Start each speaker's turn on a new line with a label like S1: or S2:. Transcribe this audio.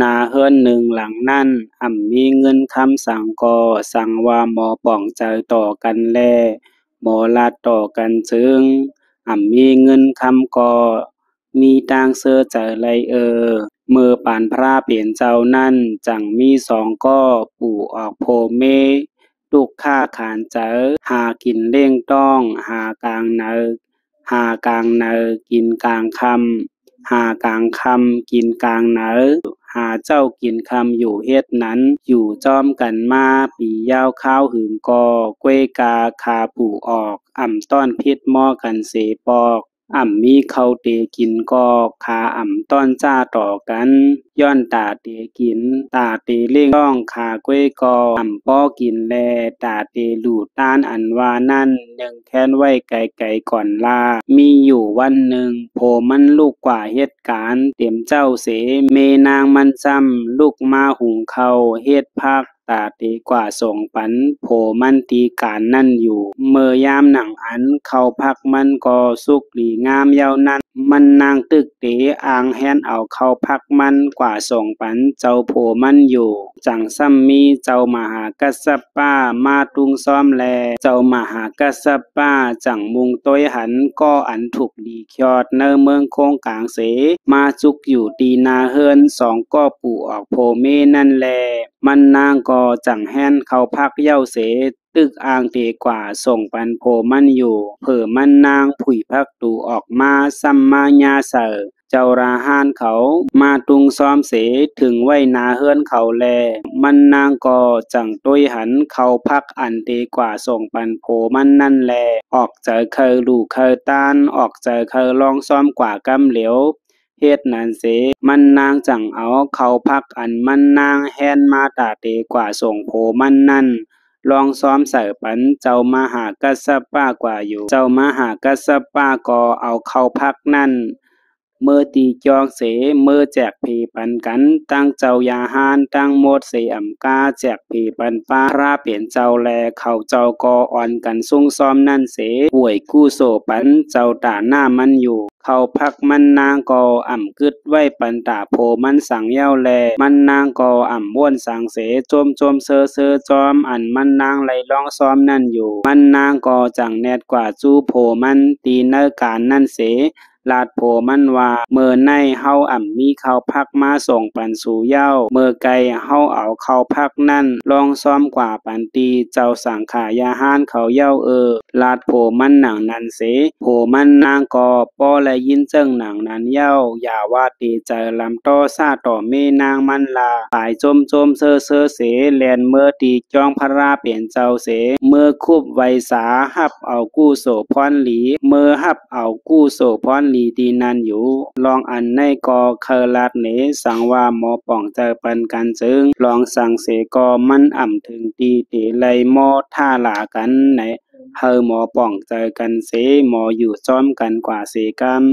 S1: นาเฮือนหนึ่งหลังนั่นมีเงินคำสั่งก่อสั่งว่าหมอป่องใจต่อกันแลหมอลาดต่อกันจึงมีเงินคำก่อมีต่างเสื้อใจไรเมื่อปานพระเปลี่ยนเจ้านั่นจังมีสองก็ปู่ออกโพเมลูกค้าขานเจอหากินเล่งต้องหากลางเนอหากลางเนอกินกลางคำหากลางคำกินกลางเนอหาเจ้ากินคำอยู่เฮ็ดนั้นอยู่จอมกันมาปียาวข้าวหืมกอกล้วยกาคาปู่ออกต้อนพิษหม้อกันเสปอกมีเขาเตกินก็ขาต้อนจ้าต่อกันย้อนตาเตกินตาเตเล่งต้องขากล้วยกอป้อกินแลตาเตหลูดต้านอันว่านั่นยังแค้นไว้ไกลๆก่อนลามีอยู่วันหนึ่งโผมันลูกกว่าเหตุการณ์เตรียมเจ้าเสเมนางมันจำลูกมาหุงเขาเฮ็ดพักตาเตกว่าส่งปันโผมันตีการนั่นอยู่เมื่อยามหนังอันเขาพักมันก็สุกดีงามยาวนั้นมันนางตึกเตอ่างแฮนเอาเข้าพักมันกว่าส่งปันเจ้าโผมันอยู่จังซ้ำมีเจ้ามหากัสสปะมาตุงซ้อมแลเจ้ามหากัสสปะจังมุงต้อยหันก็อันถูกดีคยอดเนอเมืองโคงกลางเสมาจุกอยู่ตีนาเฮินสองก็ปู่ออกโพเมนั่นแลมันนางก็จังแฮนเข้าพักเย้าเสตึกอ่างเตกว่าส่งปันโพมันอยู่เผื่อมันนางผุยพักตูออกมาซัมมาญาเสอเจ้าราหานเขามาตุงซ้อมเสถึงไว้นาเฮือนเขาแลมันนางก็จังต้วยหันเขาพักอันเตกว่าส่งปันโพมันนั่นแลออกเจอเคยลูเคยต้านออกเจอเคยลองซ้อมกว่ากำเหลียวเฮ็ดนั้นเสมันนางจังเอาเขาพักอันมันนางแฮนมาตาเตกว่าส่งโพมันนั่นลองซ้อมใส่ปันเจ้ามหากัสสปะกว่าอยู่เจ้ามหากัสสปะก็เอาเข้าพักนั่นเมื่อตีจองเสเมื่อแจกผีปันกันตั้งเจ้ายาหานตั้งหมดเสกาแจกผีปันป้าราเปลี่ยนเจ้าแลเขาเจ้าก็อ่อนกันซุ่งซ้อมนั่นเสป่วยกู้โซปันเจ้าตาหน้ามันอยู่เขาพักมันนางก็กึดไว้ปันตาโพมันสั่งเย้าแลมันนางก็บ้วนสั่งเสโจมเซอจอมอันมันนางไหลร้องซ้อมนั่นอยู่มันนางก็จังแนดกว่าจู้โพมันตีเนอการนั่นเสลาดโผมันว่าเมื่อในเฮามีเข้าพักมาส่งปันสู่เย้าเมื่อไกลเฮาเอาเข้าพักนั่นลองซ้อมกว่าปันตีเจ้าสังขายาหานเขาเย้าลาดโผมันหนังนั้นเสโผมันนางก็ป้อและยินเจิ้งหนังนั้นเย้าอย่าว่าตีใจลำต้อซาต่อเมนางมันลาตายจมเซอเสแลนเมื่อตีจองพระราเปลี่ยนเจ้าเสเมื่อคุบไวสาหับเอากู้โสพรหลีเมื่อหับเอากู้โสพรหลีดีนันอยู่ลองอันในกอเคอลาดเนสังว่าหมอป่องเจอปันกันจึงลองสั่งเสกอมันถึงตีเตไลหมอท่าหลากันไหนเฮอหมอป่องเจอกันเสหมออยู่จ้อมกันกว่าเสกัน